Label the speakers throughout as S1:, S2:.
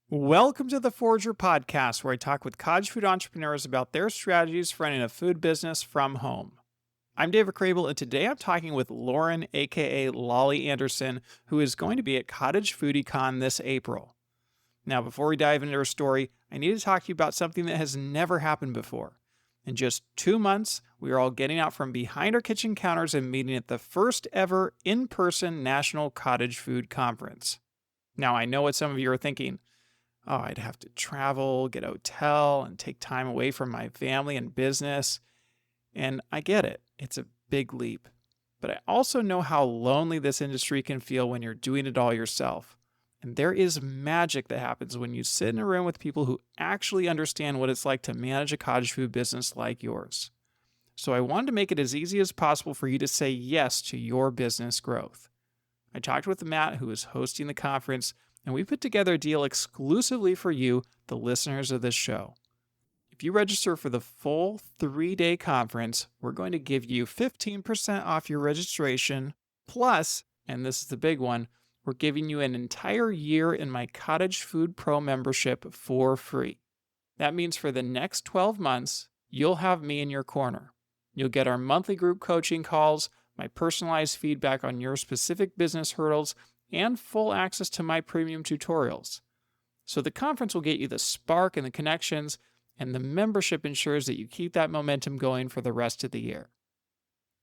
S1: Welcome to the Forger podcast, where I talk with cottage food entrepreneurs about their strategies for running a food business from home. I'm David Crable, and today I'm talking with Lauren, aka Lolly Anderson, who is going to be at Cottage Foodie Con this April. Now, before we dive into her story, I need to talk to you about something that has never happened before. In just 2 months, we are all getting out from behind our kitchen counters and meeting at the first ever in-person National Cottage Food Conference. Now, I know what some of you are thinking. Oh, I'd have to travel, get a hotel, and take time away from my family and business. And I get it. It's a big leap. But I also know how lonely this industry can feel when you're doing it all yourself. And there is magic that happens when you sit in a room with people who actually understand what it's like to manage a cottage food business like yours. So I wanted to make it as easy as possible for you to say yes to your business growth. I talked with Matt, who is hosting the conference, and we put together a deal exclusively for you, the listeners of this show. If you register for the full 3-day conference, we're going to give you 15% off your registration, plus, and this is the big one, we're giving you an entire year in my Cottage Food Pro membership for free. That means for the next 12 months, you'll have me in your corner. You'll get our monthly group coaching calls, my personalized feedback on your specific business hurdles, and full access to my premium tutorials. So the conference will get you the spark and the connections, and the membership ensures that you keep that momentum going for the rest of the year.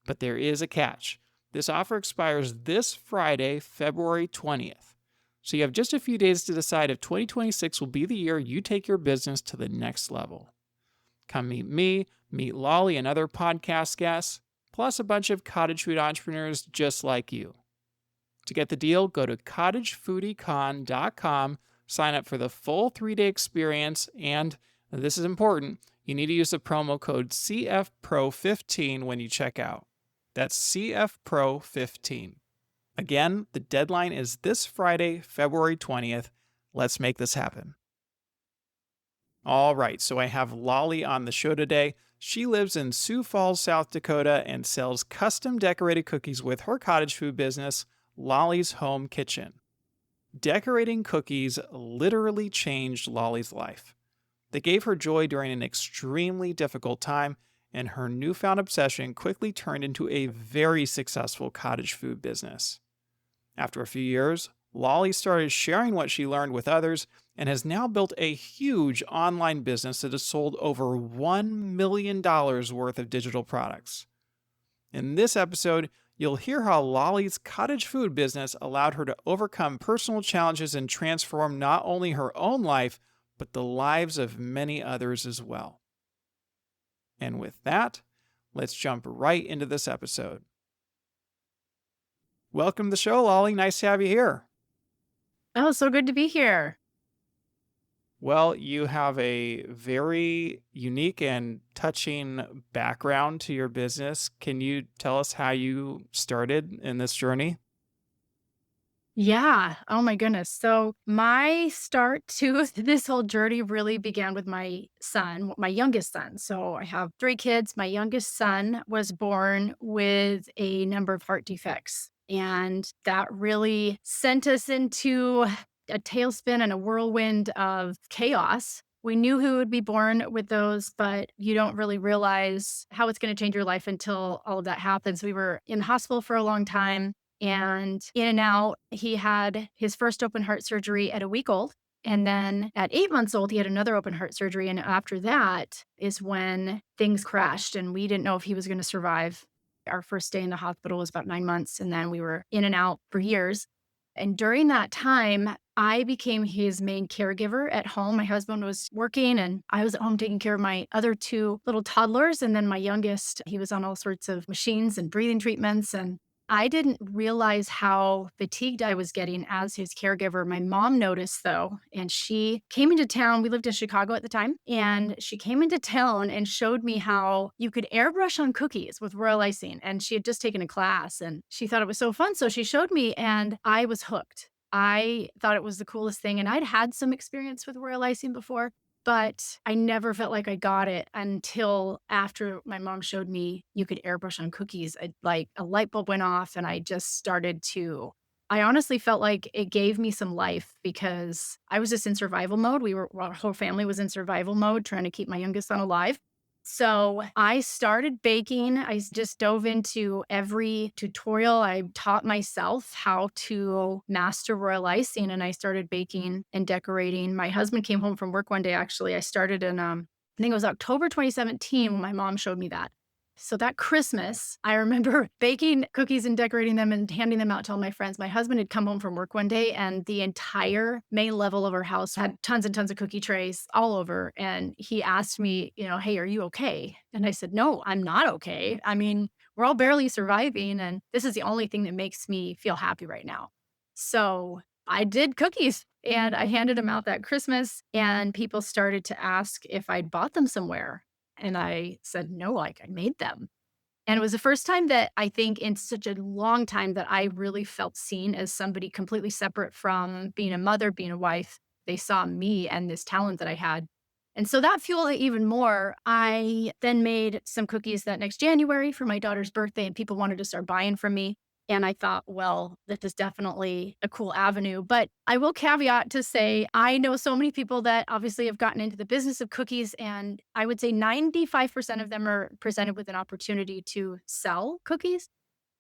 S1: But there is a catch. This offer expires this Friday, February 20th. So you have just a few days to decide if 2026 will be the year you take your business to the next level. Come meet me, meet Lolly and other podcast guests, plus a bunch of cottage food entrepreneurs just like you. To get the deal, go to cottagefoodiecon.com, sign up for the full 3-day experience, and this is important, you need to use the promo code CFPRO15 when you check out. That's CFPRO15. Again, the deadline is this Friday, February 20th. Let's make this happen. All right, so I have Lolly on the show today. She lives in Sioux Falls, South Dakota, and sells custom decorated cookies with her cottage food business, Lolly's Home Kitchen. Decorating cookies literally changed Lolly's life. They gave her joy during an extremely difficult time, and her newfound obsession quickly turned into a very successful cottage food business. After a few years, Lolly started sharing what she learned with others and has now built a huge online business that has sold over $1 million worth of digital products. In this episode, you'll hear how Lolly's cottage food business allowed her to overcome personal challenges and transform not only her own life, but the lives of many others as well. And with that, let's jump right into this episode. Welcome to the show, Lolly. Nice to have you here.
S2: Oh, so good to be here.
S1: Well, you have a very unique and touching background to your business. Can you tell us how you started in this journey?
S2: Yeah. Oh my goodness. So my start to this whole journey really began with my son, my youngest son. So I have 3 kids. My youngest son was born with a number of heart defects. And that really sent us into a tailspin and a whirlwind of chaos. We knew who would be born with those, but you don't really realize how it's going to change your life until all of that happens. We were in the hospital for a long time and in and out. He had his first open heart surgery at a week old. And then at 8 months old, he had another open heart surgery. And after that is when things crashed and we didn't know if he was going to survive. Our first day in the hospital was about 9 months. And then we were in and out for years. And during that time, I became his main caregiver at home. My husband was working and I was at home taking care of my other 2 little toddlers. And then my youngest, he was on all sorts of machines and breathing treatments. And I didn't realize how fatigued I was getting as his caregiver. My mom noticed though, and she came into town. We lived in Chicago at the time, and she came into town and showed me how you could airbrush on cookies with royal icing. And she had just taken a class and she thought it was so fun. So she showed me and I was hooked. I thought it was the coolest thing. And I'd had some experience with royal icing before, but I never felt like I got it until after my mom showed me you could airbrush on cookies. Like a light bulb went off and I just started to I honestly felt like it gave me some life because I was just in survival mode. Our whole family was in survival mode, trying to keep my youngest son alive. So I started baking. Just dove into every tutorial. I taught myself how to master royal icing and I started baking and decorating. My husband came home from work one day, actually. I started in, I think it was October 2017 when my mom showed me that. So that Christmas, I remember baking cookies and decorating them and handing them out to all my friends. My husband had come home from work one day and the entire main level of our house had tons and tons of cookie trays all over. And he asked me, "Hey, are you okay?" And I said, "No, I'm not okay. I mean, we're all barely surviving. And this is the only thing that makes me feel happy right now." So I did cookies and I handed them out that Christmas and people started to ask if I'd bought them somewhere. And I said, "No, like, I made them." And it was the first time that I think in such a long time that I really felt seen as somebody completely separate from being a mother, being a wife. They saw me and this talent that I had. And so that fueled it even more. I then made some cookies that next January for my daughter's birthday, and people wanted to start buying from me. And I thought, well, this is definitely a cool avenue. But I will caveat to say, I know so many people that obviously have gotten into the business of cookies, and I would say 95% of them are presented with an opportunity to sell cookies.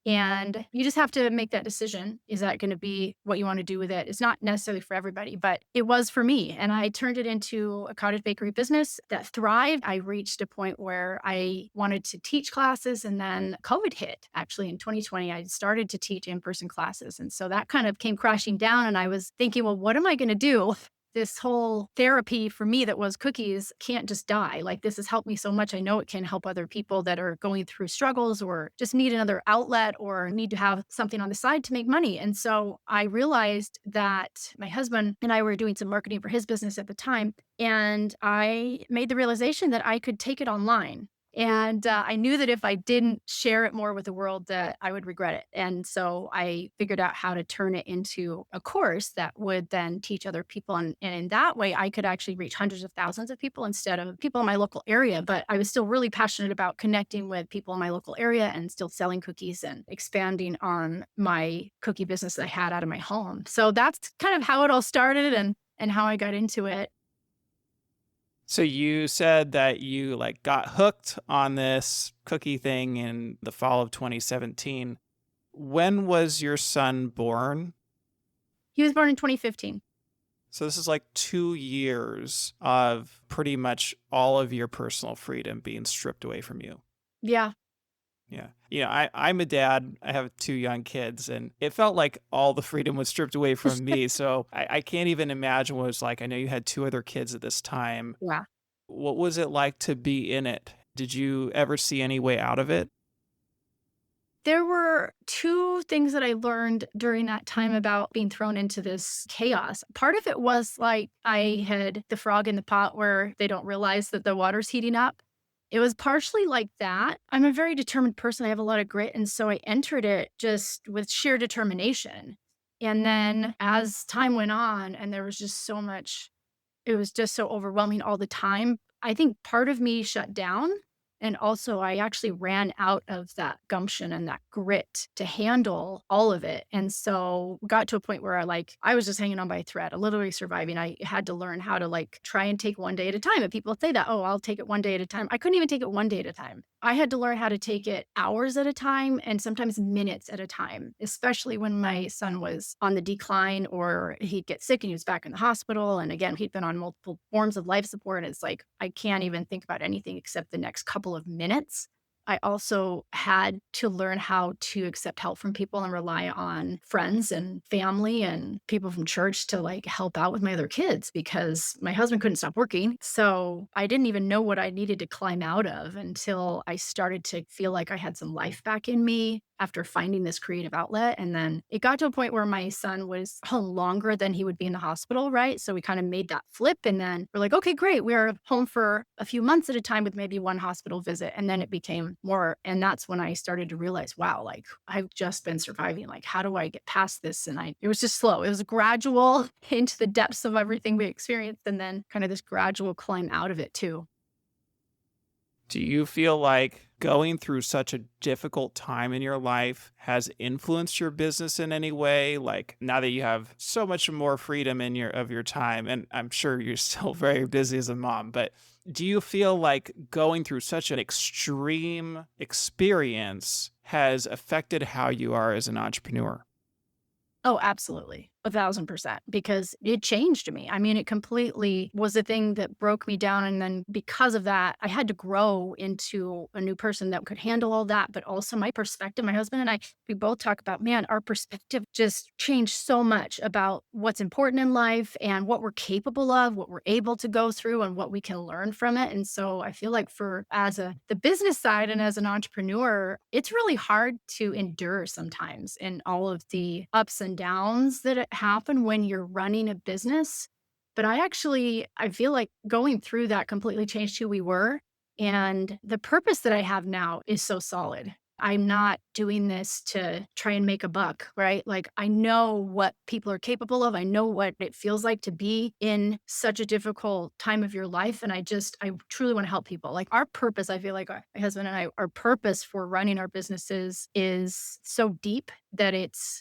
S2: And you just have to make that decision. Is that going to be what you want to do with it? It's not necessarily for everybody, but it was for me. And I turned it into a cottage bakery business that thrived. I reached a point where I wanted to teach classes. And then COVID hit. Actually, in 2020, I started to teach in person classes. And so that kind of came crashing down. And I was thinking, well, what am I going to do? This whole therapy for me that was cookies can't just die. Like, this has helped me so much. I know it can help other people that are going through struggles or just need another outlet or need to have something on the side to make money. And so I realized that my husband and I were doing some marketing for his business at the time. And I made the realization that I could take it online. And I knew that if I didn't share it more with the world, that I would regret it. And so I figured out how to turn it into a course that would then teach other people. And in that way, I could actually reach hundreds of thousands of people instead of people in my local area. But I was still really passionate about connecting with people in my local area and still selling cookies and expanding on my cookie business that I had out of my home. So that's kind of how it all started and how I got into it.
S1: So you said that you like got hooked on this cookie thing in the fall of 2017. When was your son born?
S2: He was born in 2015.
S1: So this is like 2 years of pretty much all of your personal freedom being stripped away from you.
S2: Yeah.
S1: Yeah. I'm a dad. I have 2 young kids, and it felt like all the freedom was stripped away from me. So I can't even imagine what it was like. I know you had 2 other kids at this time.
S2: Yeah.
S1: What was it like to be in it? Did you ever see any way out of it?
S2: There were 2 things that I learned during that time about being thrown into this chaos. Part of it was like I had the frog in the pot where they don't realize that the water's heating up. It was partially like that. I'm a very determined person. I have a lot of grit. And so I entered it just with sheer determination. And then as time went on, and there was just so much, it was just so overwhelming all the time. I think part of me shut down, and also I actually ran out of that gumption and that grit to handle all of it, and so got to a point where I was just hanging on by a thread, literally surviving. I had to learn how to, try and take one day at a time, and people say that, "Oh, I'll take it one day at a time." I couldn't even take it one day at a time. I had to learn how to take it hours at a time and sometimes minutes at a time, especially when my son was on the decline or he'd get sick and he was back in the hospital. And again, he'd been on multiple forms of life support. And it's like, I can't even think about anything except the next couple of minutes. I also had to learn how to accept help from people and rely on friends and family and people from church to help out with my other kids because my husband couldn't stop working. So I didn't even know what I needed to climb out of until I started to feel like I had some life back in me after finding this creative outlet. And then it got to a point where my son was home longer than he would be in the hospital, right? So we kind of made that flip. And then we're like, okay, great. We're home for a few months at a time with maybe one hospital visit. And then it became more. And that's when I started to realize, wow, I've just been surviving. How do I get past this? And it was just slow. It was gradual into the depths of everything we experienced. And then kind of this gradual climb out of it too.
S1: Do you feel like going through such a difficult time in your life has influenced your business in any way? Like now that you have so much more freedom in your time, and I'm sure you're still very busy as a mom, but do you feel like going through such an extreme experience has affected how you are as an entrepreneur?
S2: Oh, absolutely. 1,000%, because it changed me. I mean, it completely was a thing that broke me down. And then because of that, I had to grow into a new person that could handle all that. But also my perspective, my husband and I, we both talk about, man, our perspective just changed so much about what's important in life and what we're capable of, what we're able to go through and what we can learn from it. And so I feel like for the business side and as an entrepreneur, it's really hard to endure sometimes in all of the ups and downs that happen when you're running a business. But I feel like going through that completely changed who we were. And the purpose that I have now is so solid. I'm not doing this to try and make a buck, right? Like, I know what people are capable of. I know what it feels like to be in such a difficult time of your life. And I truly want to help people. Like, our purpose, I feel like my husband and I, our purpose for running our businesses is so deep that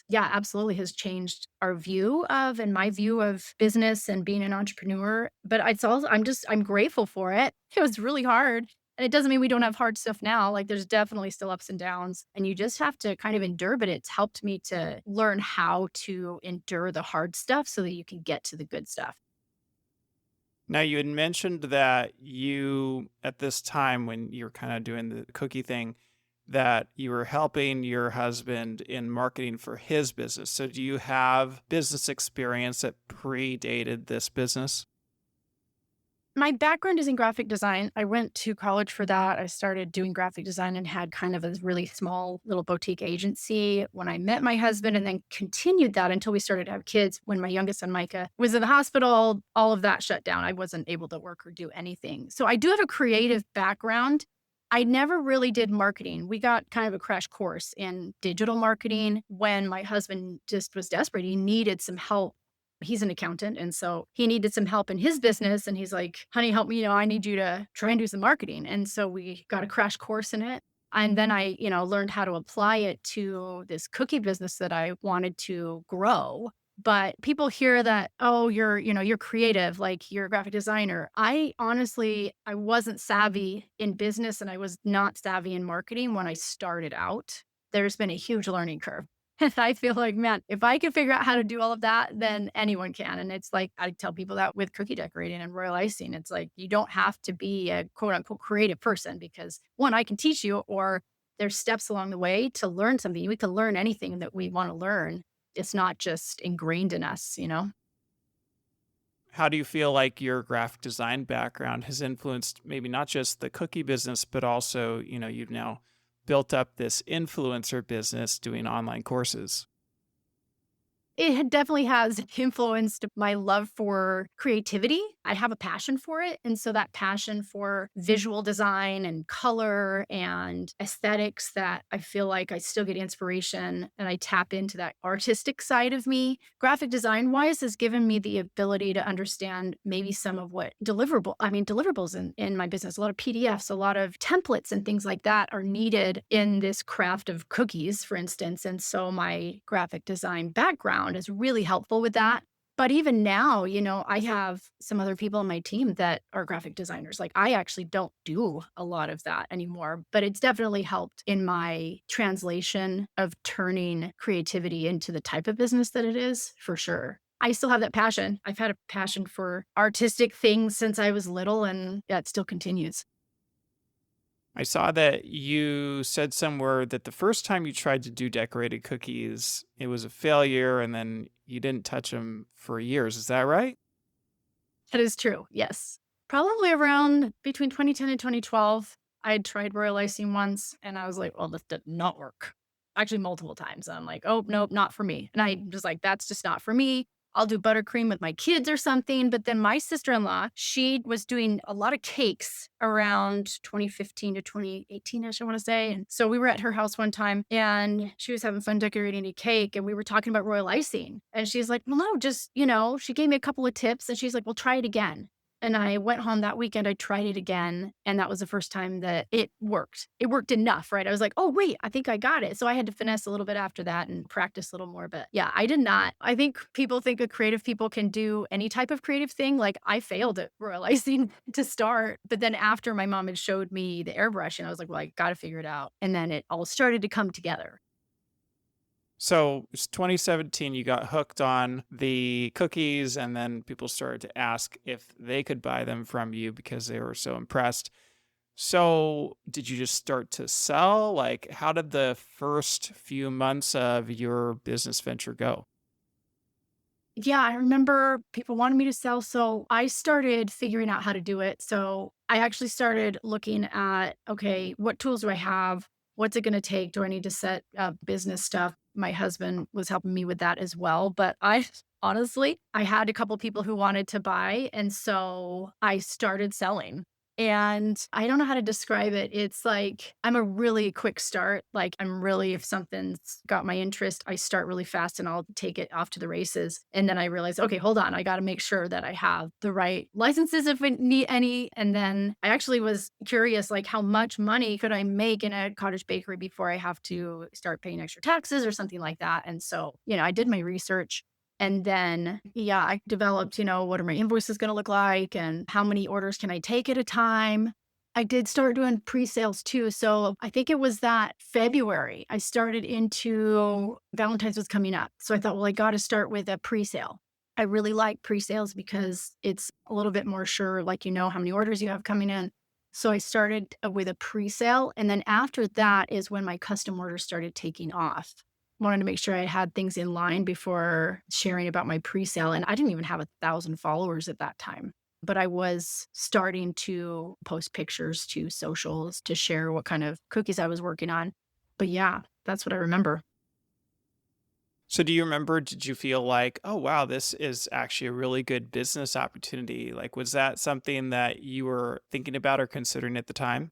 S2: yeah, absolutely has changed our view of and my view of business and being an entrepreneur. But I'm grateful for it. It was really hard. And it doesn't mean we don't have hard stuff now. Like, there's definitely still ups and downs, and you just have to kind of endure. But it's helped me to learn how to endure the hard stuff so that you can get to the good stuff.
S1: Now, you had mentioned that you, at this time when you were kind of doing the cookie thing, that you were helping your husband in marketing for his business. So, do you have business experience that predated this business?
S2: My background is in graphic design. I went to college for that. I started doing graphic design and had kind of a really small little boutique agency when I met my husband, and then continued that until we started to have kids. When my youngest son, Micah, was in the hospital, all of that shut down. I wasn't able to work or do anything. So I do have a creative background. I never really did marketing. We got kind of a crash course in digital marketing when my husband just was desperate. He needed some help. He's an accountant. And so he needed some help in his business. And he's like, honey, help me. I need you to try and do some marketing. And so we got a crash course in it. And then I, learned how to apply it to this cookie business that I wanted to grow. But people hear that, oh, you're creative, like you're a graphic designer. I wasn't savvy in business and I was not savvy in marketing when I started out. There's been a huge learning curve. And I feel like, man, if I can figure out how to do all of that, then anyone can. And it's like, I tell people that with cookie decorating and royal icing, it's like, you don't have to be a quote unquote creative person because one, I can teach you, or there's steps along the way to learn something. We can learn anything that we want to learn. It's not just ingrained in us.
S1: How do you feel like your graphic design background has influenced maybe not just the cookie business, but also, you've now built up this influencer business doing online courses?
S2: Definitely has influenced my love for creativity. I have a passion for it. And so that passion for visual design and color and aesthetics, that I feel like I still get inspiration and I tap into that artistic side of me. Graphic design wise has given me the ability to understand maybe some of what deliverables in my business. A lot of PDFs, a lot of templates and things like that are needed in this craft of cookies, for instance. And so my graphic design background is really helpful with that. But even now, I have some other people on my team that are graphic designers. Like, I actually don't do a lot of that anymore, but it's definitely helped in my translation of turning creativity into the type of business that it is, for sure. I still have that passion. I've had a passion for artistic things since I was little, and that still continues.
S1: I saw that you said somewhere that the first time you tried to do decorated cookies, it was a failure and then you didn't touch them for years. Is that right?
S2: That is true. Yes. Probably around between 2010 and 2012, I had tried royal icing once and I was like, well, this did not work. Actually, multiple times. I'm like, oh, nope, not for me. And I was like, that's just not for me. I'll do buttercream with my kids or something. But then my sister in law, she was doing a lot of cakes around 2015 to 2018 ish, I want to say. And so we were at her house one time and she was having fun decorating a cake and we were talking about royal icing. And she's like, well, no, just, she gave me a couple of tips and she's like, well, try it again. And I went home that weekend, I tried it again, and that was the first time that it worked. It worked enough, right? I was like, "Oh, wait, I think I got it." So I had to finesse a little bit after that and practice a little more, but yeah, I did not. I think people think that creative people can do any type of creative thing. Like, I failed at royalizing to start, but then after my mom had showed me the airbrushing, I was like, "Well, I gotta figure it out." And then it all started to come together.
S1: So it's 2017, you got hooked on the cookies, and then people started to ask if they could buy them from you because they were so impressed. So, did you just start to sell? Like, how did the first few months of your business venture go?
S2: Yeah, I remember people wanted me to sell, so I started figuring out how to do it. So I actually started looking at, okay, what tools do I have? What's it going to take? Do I need to set up business stuff? My husband was helping me with that as well. But I honestly, I had a couple people who wanted to buy. And so I started selling. And I don't know how to describe it. It's like I'm a really quick start. Like I'm really, if something's got my interest, I start really fast and I'll take it off to the races. And then I realize, okay, hold on, I got to make sure that I have the right licenses if I need any. And then I actually was curious, like how much money could I make in a cottage bakery before I have to start paying extra taxes or something like that. And so, I did my research and then, yeah, I developed, what are my invoices going to look like and how many orders can I take at a time? I did start doing pre-sales too. So I think it was that February I started into Valentine's was coming up. So I thought, well, I got to start with a pre-sale. I really like pre-sales because it's a little bit more sure, like you know how many orders you have coming in. So I started with a pre-sale. And then after that is when my custom orders started taking off. Wanted to make sure I had things in line before sharing about my pre-sale, and I didn't even have 1,000 followers at that time, but I was starting to post pictures to socials to share what kind of cookies I was working on. But yeah, that's what I remember.
S1: So, do you remember, did you feel like, oh, wow, this is actually a really good business opportunity? Like, was that something that you were thinking about or considering at the time?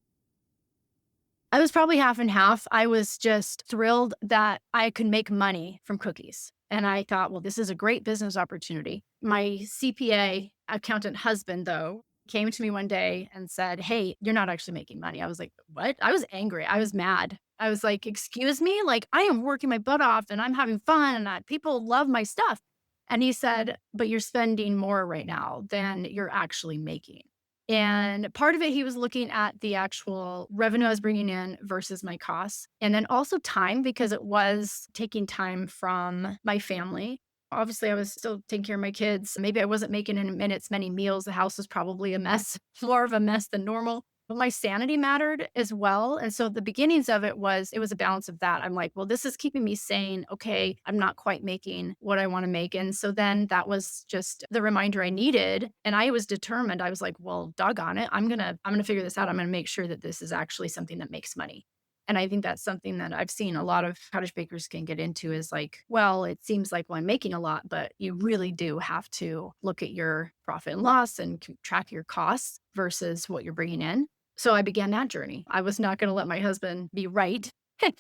S2: I was probably half and half. I was just thrilled that I could make money from cookies. And I thought, well, this is a great business opportunity. My CPA accountant husband, though, came to me one day and said, "Hey, you're not actually making money." I was like, "What?" I was angry. I was mad. I was like, "Excuse me? Like, I am working my butt off and I'm having fun and people love my stuff." And he said, "But you're spending more right now than you're actually making." And part of it, he was looking at the actual revenue I was bringing in versus my costs. And then also time, because it was taking time from my family. Obviously, I was still taking care of my kids. Maybe I wasn't making in minutes many meals. The house was probably a mess, more of a mess than normal. But my sanity mattered as well. And so the beginnings of it was a balance of that. I'm like, well, this is keeping me sane. Okay, I'm not quite making what I want to make. And so then that was just the reminder I needed. And I was determined. I was like, well, doggone it. I'm gonna figure this out. I'm gonna make sure that this is actually something that makes money. And I think that's something that I've seen a lot of cottage bakers can get into is like, well, it seems like, well, I'm making a lot, but you really do have to look at your profit and loss and track your costs versus what you're bringing in. So I began that journey. I was not going to let my husband be right.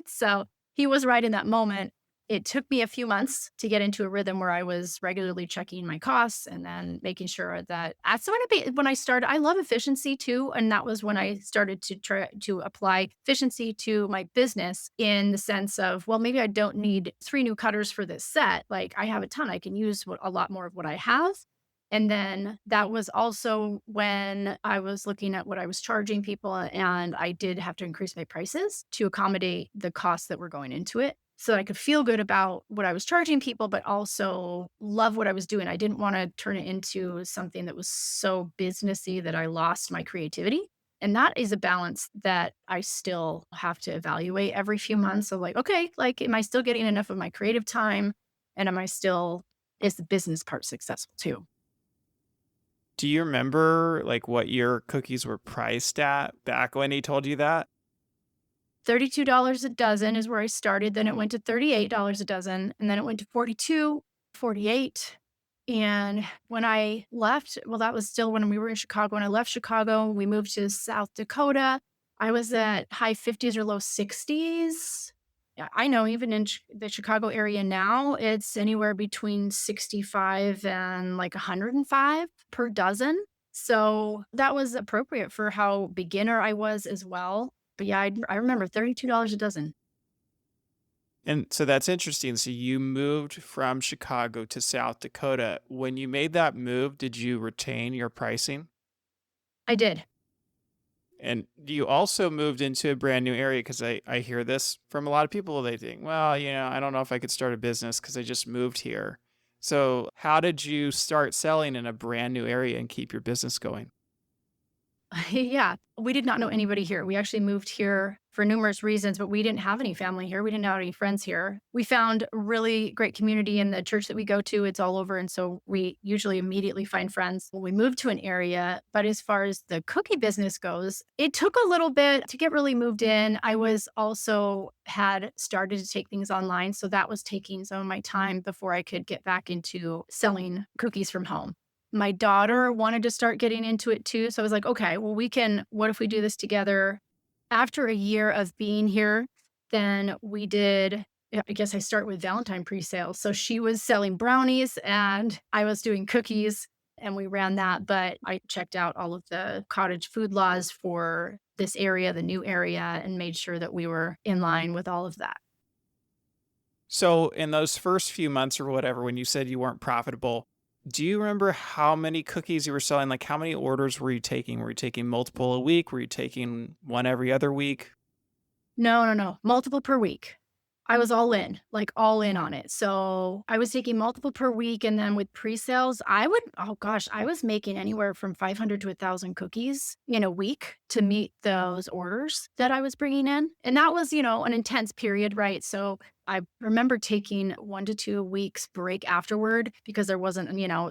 S2: So he was right in that moment. It took me a few months to get into a rhythm where I was regularly checking my costs and then making sure that that's when I started. I love efficiency too. And that was when I started to try to apply efficiency to my business in the sense of, well, maybe I don't need 3 new cutters for this set. Like I have a ton. I can use a lot more of what I have. And then that was also when I was looking at what I was charging people, and I did have to increase my prices to accommodate the costs that were going into it so that I could feel good about what I was charging people, but also love what I was doing. I didn't want to turn it into something that was so businessy that I lost my creativity. And that is a balance that I still have to evaluate every few months of like, okay, like, am I still getting enough of my creative time? And is the business part successful too?
S1: Do you remember like what your cookies were priced at back when he told you that?
S2: $32 a dozen is where I started, then it went to $38 a dozen, and then it went to 42, 48. And when I left, well, that was still when we were in Chicago. When I left Chicago, we moved to South Dakota. I was at high 50s or low 60s. Yeah, I know even in the Chicago area now, it's anywhere between 65 and like 105 per dozen. So that was appropriate for how beginner I was as well. But yeah, I remember $32 a dozen.
S1: And so that's interesting. So you moved from Chicago to South Dakota. When you made that move, did you retain your pricing?
S2: I did.
S1: And you also moved into a brand new area because I hear this from a lot of people. They think, well, I don't know if I could start a business because I just moved here. So, how did you start selling in a brand new area and keep your business going?
S2: Yeah, we did not know anybody here. We actually moved here for numerous reasons, but we didn't have any family here. We didn't have any friends here. We found really great community in the church that we go to. It's all over. And so we usually immediately find friends when we move to an area. But as far as the cookie business goes, it took a little bit to get really moved in. I was also had started to take things online. So that was taking some of my time before I could get back into selling cookies from home. My daughter wanted to start getting into it too, so I was like, "Okay, well, what if we do this together?" After a year of being here, then we did I guess I start with Valentine pre-sales. So she was selling brownies and I was doing cookies, and we ran that, but I checked out all of the cottage food laws for this area, the new area, and made sure that we were in line with all of that.
S1: So, in those first few months or whatever, when you said you weren't profitable, do you remember how many cookies you were selling? Like, how many orders were you taking? Were you taking multiple a week? Were you taking one every other week?
S2: No, no, no, multiple per week. I was all in, like, all in on it. So, I was taking multiple per week, and then with pre-sales, oh gosh, I was making anywhere from 500 to 1,000 cookies in a week to meet those orders that I was bringing in, and that was, an intense period, right? So, I remember taking 1 to 2 weeks break afterward because there wasn't,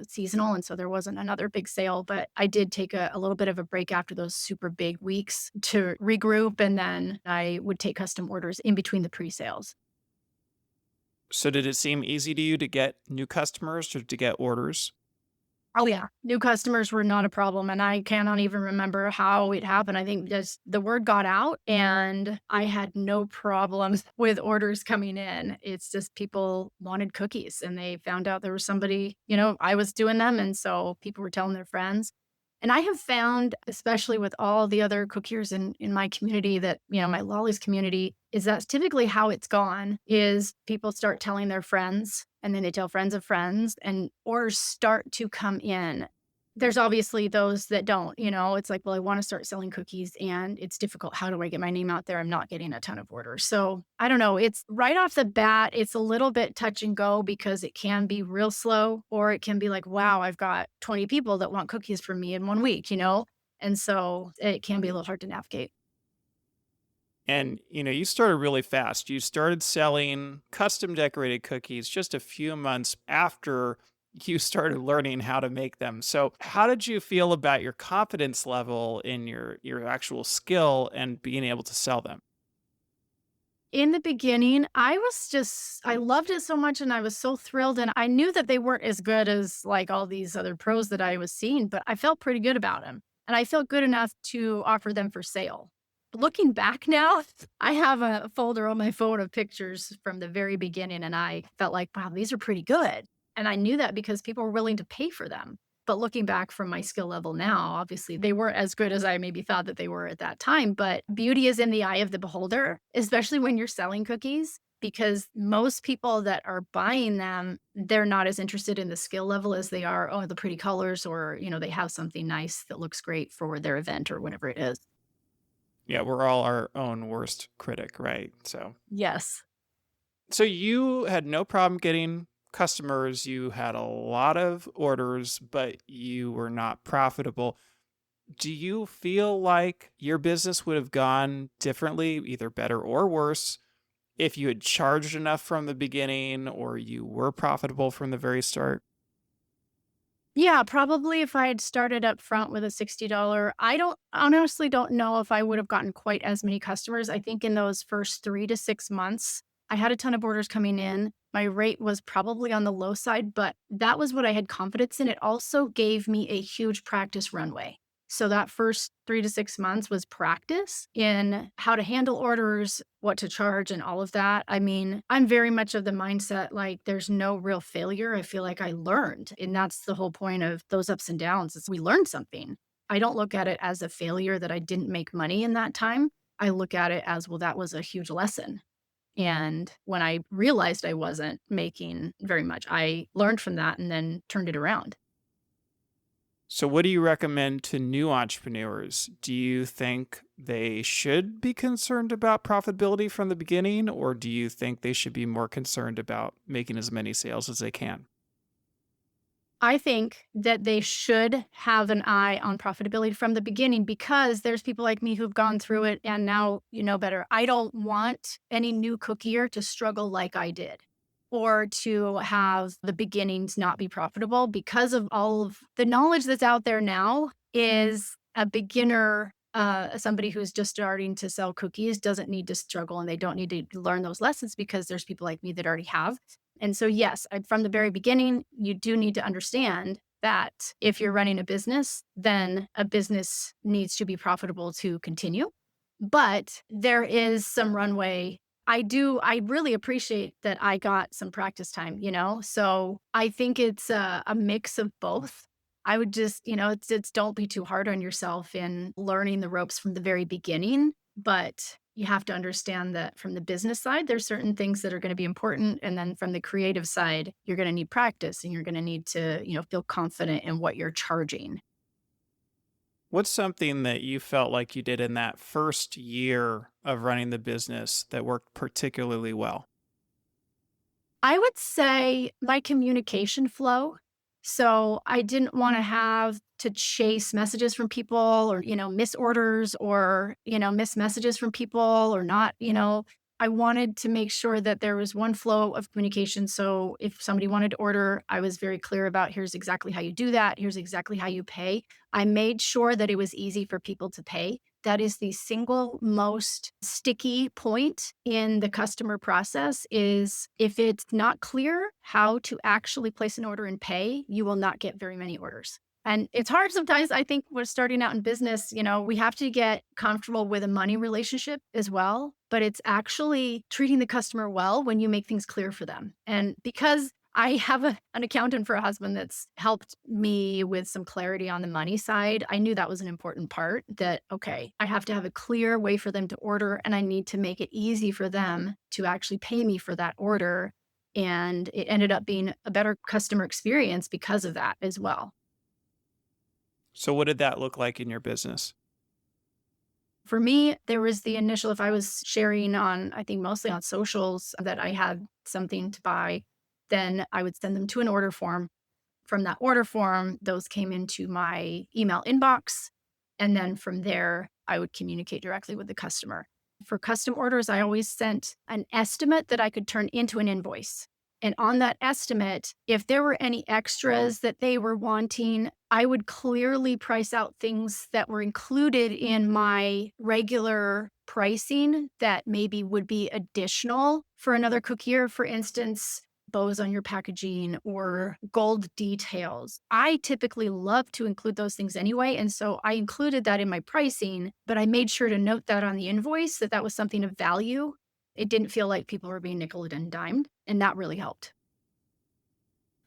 S2: seasonal, and so there wasn't another big sale, but I did take a little bit of a break after those super big weeks to regroup, and then I would take custom orders in between the pre-sales.
S1: So, did it seem easy to you to get new customers or to get orders?
S2: Oh, yeah. New customers were not a problem, and I cannot even remember how it happened. I think just the word got out, and I had no problems with orders coming in. It's just people wanted cookies, and they found out there was somebody I was doing them, and so people were telling their friends. And I have found, especially with all the other cookiers in my community that, my lollies community, is that's typically how it's gone is people start telling their friends and then they tell friends of friends and orders start to come in. There's obviously those that don't, it's like, well, I want to start selling cookies and it's difficult. How do I get my name out there? I'm not getting a ton of orders. So I don't know. It's right off the bat, it's a little bit touch and go because it can be real slow, or it can be like, wow, I've got 20 people that want cookies from me in 1 week. And so it can be a little hard to navigate.
S1: And, you started really fast. You started selling custom decorated cookies just a few months after you started learning how to make them. So, how did you feel about your confidence level in your actual skill and being able to sell them?
S2: In the beginning, I loved it so much and I was so thrilled, and I knew that they weren't as good as, like, all these other pros that I was seeing, but I felt pretty good about them, and I felt good enough to offer them for sale. Looking back now, I have a folder on my phone of pictures from the very beginning, and I felt like, "Wow, these are pretty good," and I knew that because people were willing to pay for them. But looking back from my skill level now, obviously, they weren't as good as I maybe thought that they were at that time, but beauty is in the eye of the beholder, especially when you're selling cookies, because most people that are buying them, they're not as interested in the skill level as they are, "Oh, the pretty colors," or, they have something nice that looks great for their event or whatever it is.
S1: Yeah, we're all our own worst critic, right?
S2: Yes.
S1: So you had no problem getting customers, you had a lot of orders, but you were not profitable. Do you feel like your business would have gone differently, either better or worse, if you had charged enough from the beginning or you were profitable from the very start?
S2: Yeah, probably if I had started up front with a $60, I don't honestly don't know if I would have gotten quite as many customers. I think in those first 3 to 6 months, I had a ton of orders coming in. My rate was probably on the low side, but that was what I had confidence in. It also gave me a huge practice runway. So that first 3 to 6 months was practice in how to handle orders, what to charge, and all of that. I mean, I'm very much of the mindset, like, there's no real failure. I feel like I learned, and that's the whole point of those ups and downs is we learned something. I don't look at it as a failure that I didn't make money in that time. I look at it as, well, that was a huge lesson. And when I realized I wasn't making very much, I learned from that and then turned it around.
S1: So, what do you recommend to new entrepreneurs? Do you think they should be concerned about profitability from the beginning, or do you think they should be more concerned about making as many sales as they can?
S2: I think that they should have an eye on profitability from the beginning because there's people like me who've gone through it and now you know better. I don't want any new cookier to struggle like I did or to have the beginnings not be profitable because of all of the knowledge that's out there now is a beginner somebody who's just starting to sell cookies doesn't need to struggle and they don't need to learn those lessons because there's people like me that already have. And so, yes, from the very beginning, you do need to understand that if you're running a business, then a business needs to be profitable to continue. But there is some runway. I really appreciate that I got some practice time, you know? So I think it's a mix of both. I would just, it's don't be too hard on yourself in learning the ropes from the very beginning. But you have to understand that from the business side, there's certain things that are going to be important. And then from the creative side, you're going to need practice and you're going to need to, feel confident in what you're charging.
S1: What's something that you felt like you did in that first year of running the business that worked particularly well?
S2: I would say my communication flow. So I didn't want to have to chase messages from people or, miss orders or, miss messages from people or not, I wanted to make sure that there was one flow of communication. So if somebody wanted to order, I was very clear about here's exactly how you do that. Here's exactly how you pay. I made sure that it was easy for people to pay. That is the single most sticky point in the customer process is if it's not clear how to actually place an order and pay, you will not get very many orders. And it's hard sometimes. I think we're starting out in business, we have to get comfortable with a money relationship as well, but it's actually treating the customer well when you make things clear for them. And because I have an accountant for a husband that's helped me with some clarity on the money side. I knew that was an important part that, okay, I have to have a clear way for them to order and I need to make it easy for them to actually pay me for that order. And it ended up being a better customer experience because of that as well.
S1: So, what did that look like in your business?
S2: For me, there was the initial, if I was sharing on, I think mostly on socials that I had something to buy, then I would send them to an order form. From that order form, those came into my email inbox. And then from there, I would communicate directly with the customer. For custom orders, I always sent an estimate that I could turn into an invoice. And on that estimate, if there were any extras that they were wanting, I would clearly price out things that were included in my regular pricing that maybe would be additional for another cookier. For instance, bows on your packaging or gold details. I typically love to include those things anyway. And so I included that in my pricing, but I made sure to note that on the invoice that that was something of value. It didn't feel like people were being nickel and dimed. And that really helped.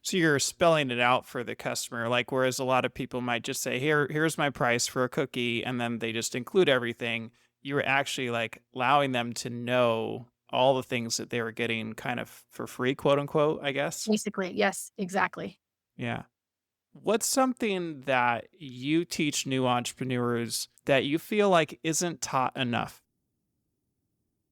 S1: So you're spelling it out for the customer, like whereas a lot of people might just say, here's my price for a cookie, and then they just include everything. You were actually like allowing them to know all the things that they were getting kind of for free, quote unquote, I guess.
S2: Basically, yes, exactly.
S1: Yeah. What's something that you teach new entrepreneurs that you feel like isn't taught enough?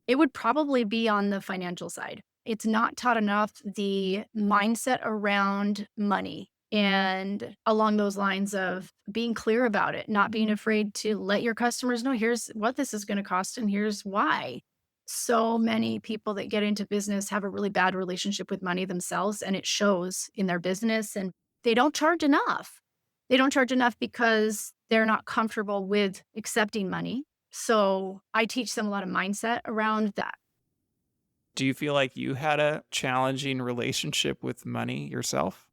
S2: It would probably be on the financial side. It's not taught enough the mindset around money and along those lines of being clear about it, not being afraid to let your customers know here's what this is going to cost and here's why. So many people that get into business have a really bad relationship with money themselves, and it shows in their business, and they don't charge enough. They don't charge enough because they're not comfortable with accepting money. So I teach them a lot of mindset around that.
S1: Do you feel like you had a challenging relationship with money yourself?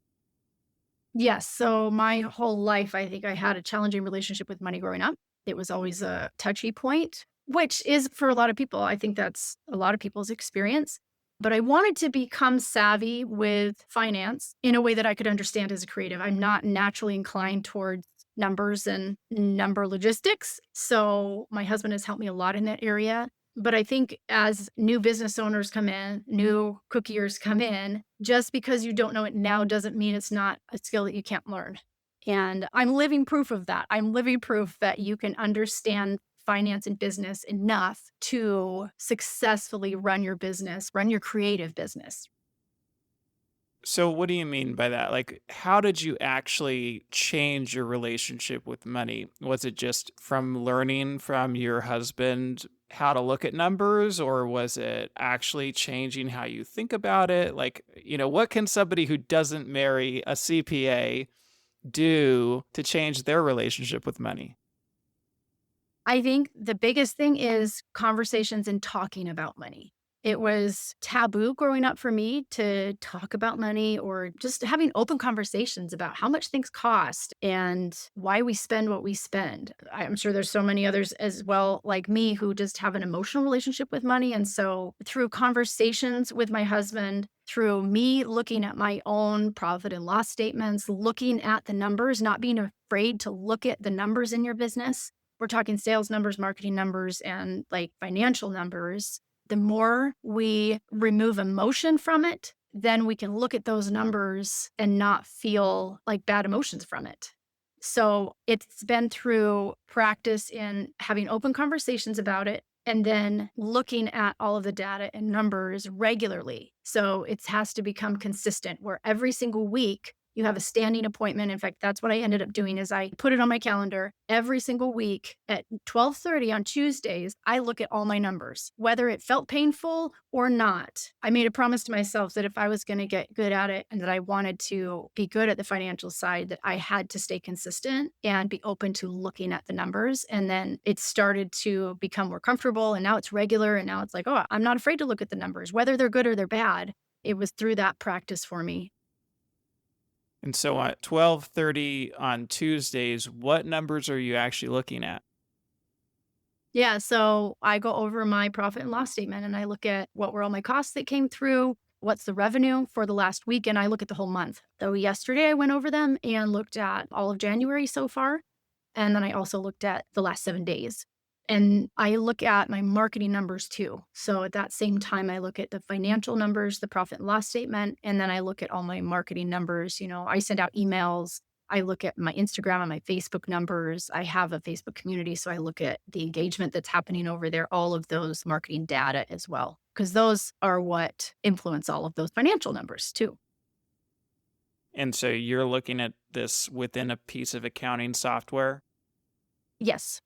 S2: Yes. So my whole life, I think I had a challenging relationship with money growing up. It was always a touchy point, which is for a lot of people. I think that's a lot of people's experience. But I wanted to become savvy with finance in a way that I could understand as a creative. I'm not naturally inclined towards numbers and number logistics. So my husband has helped me a lot in that area. But I think as new business owners come in, new cookiers come in, just because you don't know it now doesn't mean it's not a skill that you can't learn. And I'm living proof of that. I'm living proof that you can understand finance and business enough to successfully run your business, run your creative business.
S1: So, what do you mean by that? Like, how did you actually change your relationship with money? Was it just from learning from your husband how to look at numbers, or was it actually changing how you think about it? Like, what can somebody who doesn't marry a CPA do to change their relationship with money?
S2: I think the biggest thing is conversations and talking about money. It was taboo growing up for me to talk about money or just having open conversations about how much things cost and why we spend what we spend. I'm sure there's so many others as well, like me, who just have an emotional relationship with money. And so, through conversations with my husband, through me looking at my own profit and loss statements, looking at the numbers, not being afraid to look at the numbers in your business, we're talking sales numbers, marketing numbers, and like financial numbers. The more we remove emotion from it, then we can look at those numbers and not feel like bad emotions from it. So it's been through practice in having open conversations about it and then looking at all of the data and numbers regularly. So it has to become consistent where every single week you have a standing appointment. In fact, that's what I ended up doing is I put it on my calendar every single week at 12:30 on Tuesdays. I look at all my numbers, whether it felt painful or not. I made a promise to myself that if I was going to get good at it and that I wanted to be good at the financial side, that I had to stay consistent and be open to looking at the numbers. And then it started to become more comfortable. And now it's regular. And now it's like, oh, I'm not afraid to look at the numbers, whether they're good or they're bad. It was through that practice for me.
S1: And so at 12:30 on Tuesdays, what numbers are you actually looking at?
S2: Yeah, so I go over my profit and loss statement and I look at what were all my costs that came through, what's the revenue for the last week, and I look at the whole month. So yesterday I went over them and looked at all of January so far. And then I also looked at the last 7 days. And I look at my marketing numbers too. So at that same time, I look at the financial numbers, the profit and loss statement, and then I look at all my marketing numbers. I send out emails. I look at my Instagram and my Facebook numbers. I have a Facebook community. So I look at the engagement that's happening over there, all of those marketing data as well, because those are what influence all of those financial numbers too.
S1: And so you're looking at this within a piece of accounting software,
S2: Yes.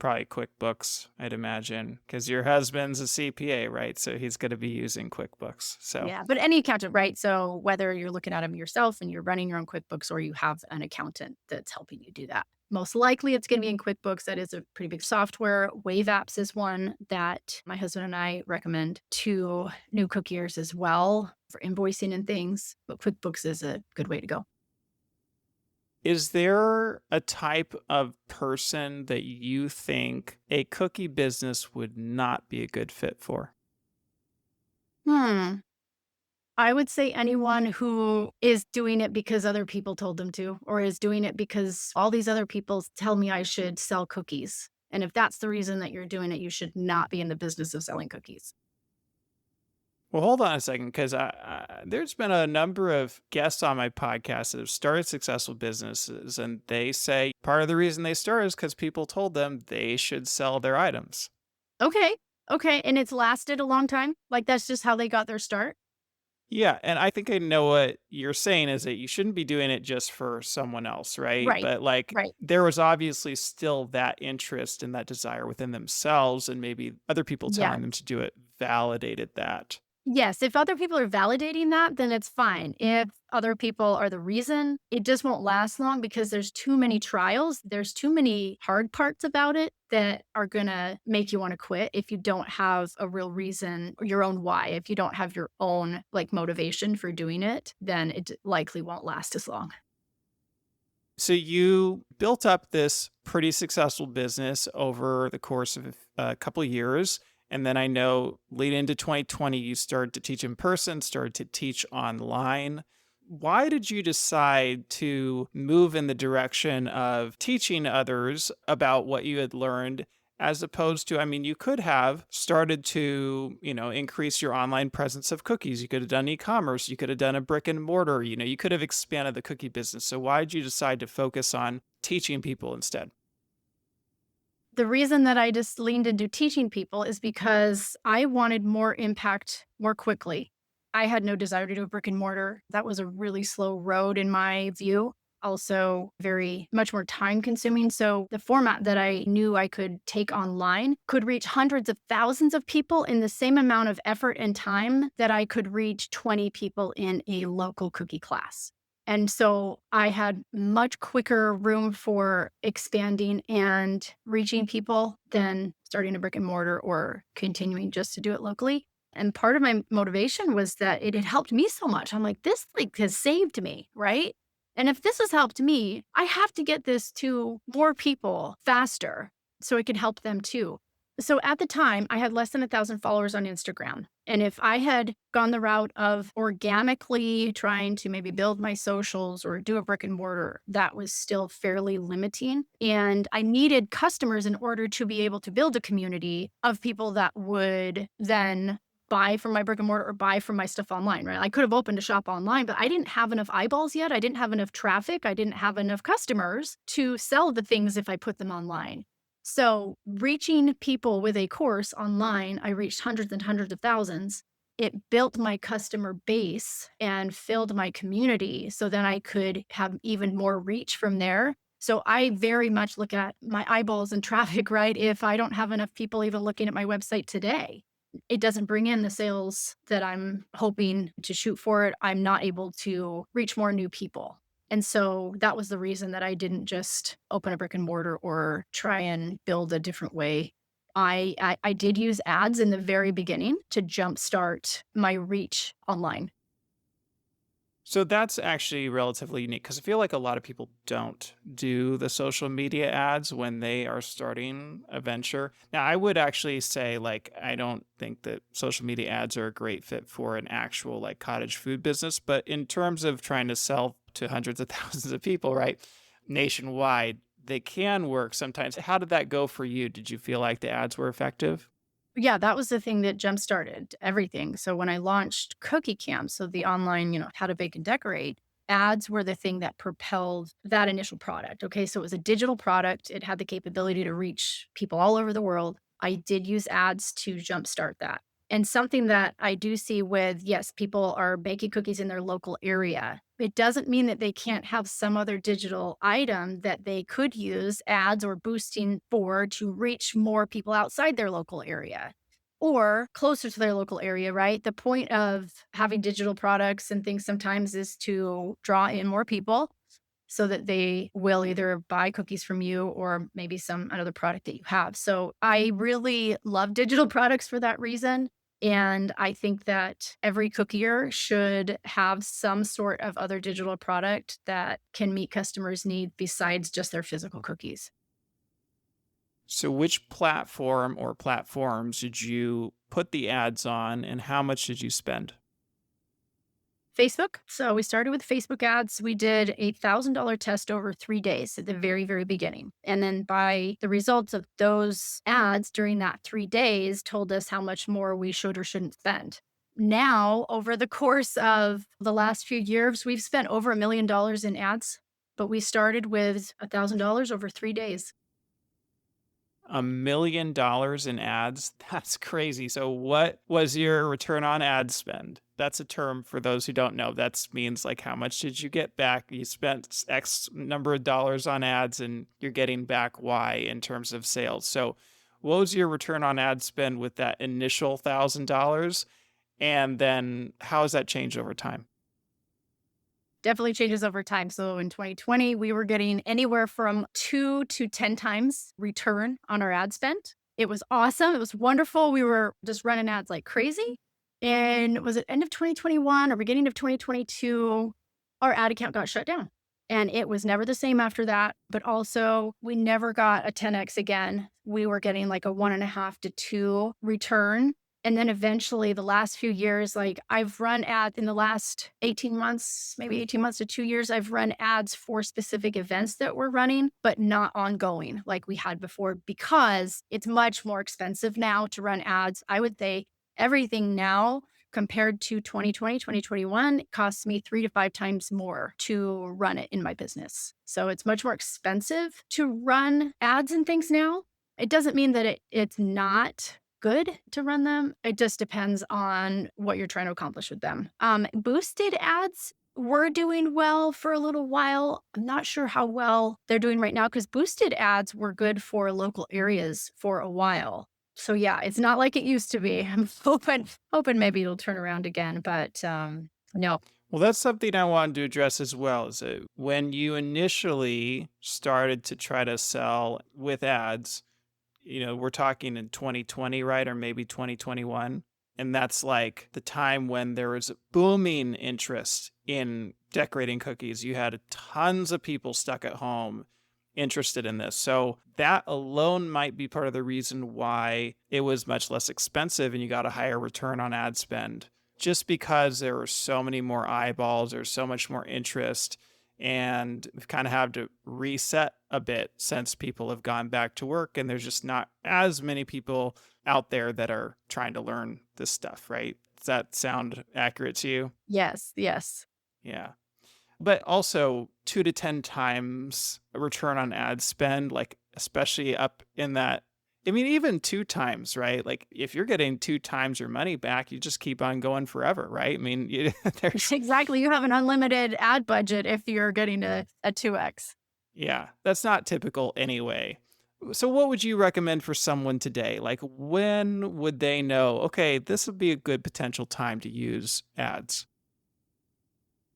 S1: probably QuickBooks, I'd imagine, because your husband's a CPA, right? So he's going to be using QuickBooks. So,
S2: Yeah, but any accountant, right? So whether you're looking at them yourself and you're running your own QuickBooks or you have an accountant that's helping you do that. Most likely it's going to be in QuickBooks. That is a pretty big software. Wave Apps is one that my husband and I recommend to new cookiers as well for invoicing and things. But QuickBooks is a good way to go.
S1: is there a type of person that you think a cookie business would not be a good fit for?
S2: Hmm. I would say anyone who is doing it because other people told them to, or is doing it because all these other people tell me I should sell cookies. And if that's the reason that you're doing it, you should not be in the business of selling cookies.
S1: Well, hold on a second, because there's been a number of guests on my podcast that have started successful businesses, and they say part of the reason they started is because people told them they should sell their items.
S2: Okay. Okay. And it's lasted a long time. Like that's just how they got their start.
S1: Yeah, and I think I know what you're saying is that you shouldn't be doing it just for someone else, right?
S2: Right.
S1: But like
S2: Right.
S1: there was obviously still that interest and that desire within themselves, and maybe other people
S2: Yeah.
S1: telling them to do it validated that.
S2: Yes, if other people are validating that, then it's fine. If other people are the reason, it just won't last long because there's too many trials. There's too many hard parts about it that are going to make you want to quit if you don't have a real reason or your own why. If you don't have your own like motivation for doing it, then it likely won't last as long.
S1: So you built up this pretty successful business over the course of a couple of years. And then I know leading into 2020, you started to teach in person, started to teach online. Why did you decide to move in the direction of teaching others about what you had learned as opposed to, I mean, you could have started to, increase your online presence of cookies. You could have done e-commerce. You could have done a brick and mortar. You could have expanded the cookie business. So why did you decide to focus on teaching people instead?
S2: The reason that I just leaned into teaching people is because I wanted more impact more quickly. I had no desire to do a brick and mortar. That was a really slow road in my view. Also, very much more time consuming. So, the format that I knew I could take online could reach hundreds of thousands of people in the same amount of effort and time that I could reach 20 people in a local cookie class. And so I had much quicker room for expanding and reaching people than starting a brick and mortar or continuing just to do it locally. And part of my motivation was that it had helped me so much. I'm like, this like has saved me, right? And if this has helped me, I have to get this to more people faster so it can help them too. So at the time, I had less than 1,000 followers on Instagram. And if I had gone the route of organically trying to maybe build my socials or do a brick and mortar, that was still fairly limiting. And I needed customers in order to be able to build a community of people that would then buy from my brick and mortar or buy from my stuff online, right? I could have opened a shop online, but I didn't have enough eyeballs yet. I didn't have enough traffic. I didn't have enough customers to sell the things if I put them online. So, reaching people with a course online, I reached hundreds and hundreds of thousands. It built my customer base and filled my community so then I could have even more reach from there. So, I very much look at my eyeballs and traffic, right? If I don't have enough people even looking at my website today, it doesn't bring in the sales that I'm hoping to shoot for it. I'm not able to reach more new people. And so that was the reason that I didn't just open a brick and mortar or try and build a different way. I did use ads in the very beginning to jumpstart my reach online.
S1: So that's actually relatively unique because I feel like a lot of people don't do the social media ads when they are starting a venture. Now, I would actually say, like, I don't think that social media ads are a great fit for an actual, like, cottage food business. But in terms of trying to sell to hundreds of thousands of people, right, nationwide, they can work sometimes. How did that go for you? Did you feel like the ads were effective?
S2: Yeah, that was the thing that jump started everything. So when I launched Cookie Camp, so the online, how to bake and decorate, ads were the thing that propelled that initial product. Okay. So it was a digital product. It had the capability to reach people all over the world. I did use ads to jumpstart that. And something that I do see with, yes, people are baking cookies in their local area. It doesn't mean that they can't have some other digital item that they could use ads or boosting for to reach more people outside their local area or closer to their local area, right? The point of having digital products and things sometimes is to draw in more people so that they will either buy cookies from you or maybe some another product that you have. So I really love digital products for that reason. And I think that every cookier should have some sort of other digital product that can meet customers' needs besides just their physical cookies.
S1: So, which platform or platforms did you put the ads on, and how much did you spend?
S2: Facebook. So we started with Facebook ads. We did a $1,000 test over 3 days at the very, very beginning. And then by the results of those ads during that 3 days told us how much more we should or shouldn't spend. Now, over the course of the last few years, we've spent over $1 million in ads, but we started with $1,000 over 3 days.
S1: $1 million in ads? That's crazy. So, what was your return on ad spend? That's a term for those who don't know. That means like how much did you get back? You spent X number of dollars on ads and you're getting back Y in terms of sales. So, what was your return on ad spend with that initial $1,000? And then how has that changed over time?
S2: Definitely changes over time. So in 2020, we were getting anywhere from 2 to 10 times return on our ad spend. It was awesome. It was wonderful. We were just running ads like crazy. And was it end of 2021 or beginning of 2022? Our ad account got shut down. And it was never the same after that. But also, we never got a 10x again. We were getting like a 1.5 to 2 return. And then eventually, the last few years, like I've run ads in the last 18 months, maybe 18 months to 2 years, I've run ads for specific events that we're running, but not ongoing like we had before because it's much more expensive now to run ads. I would say everything now compared to 2020, 2021, it costs me 3 to 5 times more to run it in my business. So it's much more expensive to run ads and things now. It doesn't mean that it's not good to run them. It just depends on what you're trying to accomplish with them. Boosted ads were doing well for a little while. I'm not sure how well they're doing right now because boosted ads were good for local areas for a while. So yeah, it's not like it used to be. I'm hoping maybe it'll turn around again, but no.
S1: Well, that's something I wanted to address as well. Is that when you initially started to try to sell with ads, we're talking in 2020, right? Or maybe 2021. And that's like the time when there was a booming interest in decorating cookies. You had tons of people stuck at home interested in this. So that alone might be part of the reason why it was much less expensive and you got a higher return on ad spend. Just because there were so many more eyeballs, there's so much more interest, and we've kind of had to reset a bit since people have gone back to work and there's just not as many people out there that are trying to learn this stuff, right? Does that sound accurate to you?
S2: Yes, yes.
S1: Yeah. But also 2 to 10 times a return on ad spend, like especially up in that. I mean, even 2 times, right? Like if you're getting 2 times your money back, you just keep on going forever, right? I mean, there's,
S2: Exactly. You have an unlimited ad budget if you're getting a 2x.
S1: yeah, that's not typical anyway. So what would you recommend for someone today? Like when would they know, okay, this would be a good potential time to use ads?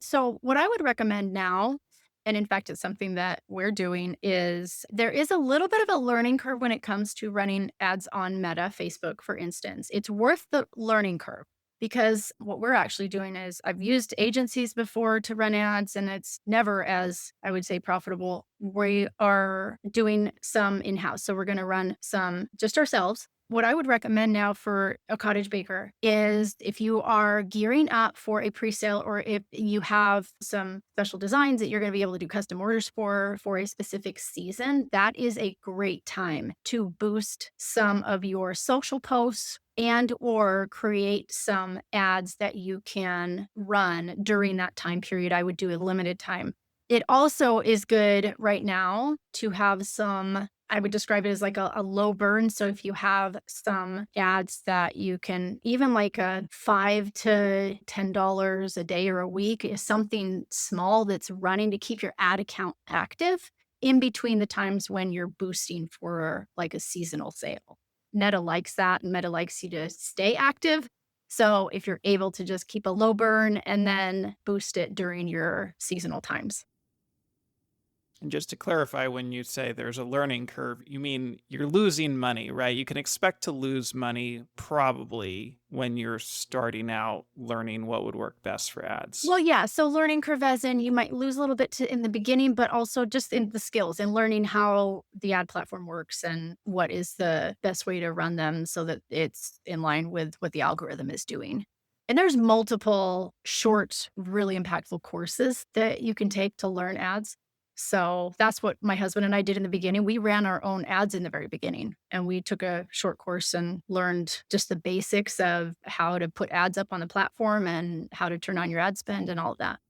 S2: So, what I would recommend now, and in fact, it's something that we're doing, is there is a little bit of a learning curve when it comes to running ads on Meta, Facebook, for instance. It's worth the learning curve because what we're actually doing is I've used agencies before to run ads and it's never as, I would say, profitable. We are doing some in house. So, we're going to run some just ourselves. What I would recommend now for a cottage baker is if you are gearing up for a pre-sale or if you have some special designs that you're going to be able to do custom orders for a specific season, that is a great time to boost some of your social posts and or create some ads that you can run during that time period. I would do a limited time. It also is good right now to have some, I would describe it as like a low burn. So if you have some ads that you can, even like a $5 to $10 a day or a week is something small that's running to keep your ad account active in between the times when you're boosting for like a seasonal sale. Meta likes that and Meta likes you to stay active. So if you're able to just keep a low burn and then boost it during your seasonal times.
S1: And just to clarify, when you say there's a learning curve, you mean you're losing money, right? You can expect to lose money probably when you're starting out learning what would work best for ads.
S2: Well, yeah. So learning curve as in you might lose a little bit in the beginning, but also just in the skills and learning how the ad platform works and what is the best way to run them so that it's in line with what the algorithm is doing. And there's multiple short, really impactful courses that you can take to learn ads. So that's what my husband and I did in the beginning. We ran our own ads in the very beginning and we took a short course and learned just the basics of how to put ads up on the platform and how to turn on your ad spend and all of that.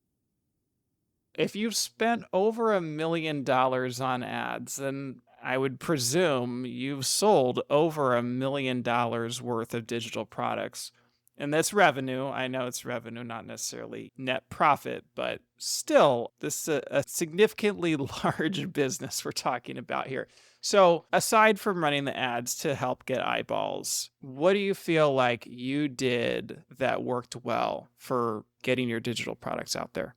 S1: If you've spent over $1 million on ads, then I would presume you've sold over $1 million worth of digital products. And that's revenue. I know it's revenue, not necessarily net profit, but still, this is a significantly large business we're talking about here. So, aside from running the ads to help get eyeballs, what do you feel like you did that worked well for getting your digital products out there?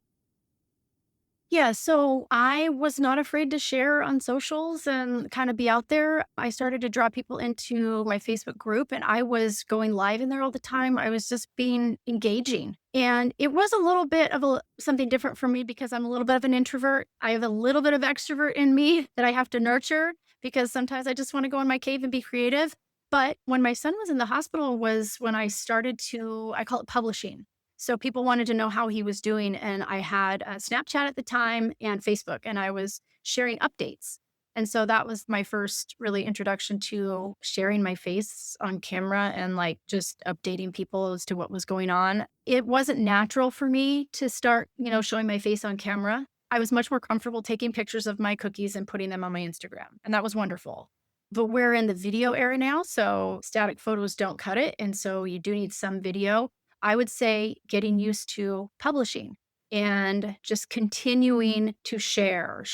S2: Yeah, so I was not afraid to share on socials and kind of be out there. I started to draw people into my Facebook group and I was going live in there all the time. I was just being engaging. And it was a little bit of something different for me because I'm a little bit of an introvert. I have a little bit of extrovert in me that I have to nurture because sometimes I just want to go in my cave and be creative. But when my son was in the hospital was when I started to, I call it publishing. So people wanted to know how he was doing, and I had Snapchat at the time and Facebook, and I was sharing updates. And so that was my first really introduction to sharing my face on camera and like just updating people as to what was going on. It wasn't natural for me to start, showing my face on camera. I was much more comfortable taking pictures of my cookies and putting them on my Instagram, and that was wonderful. But we're in the video era now, so static photos don't cut it. And so you do need some video. I would say getting used to publishing and just continuing to share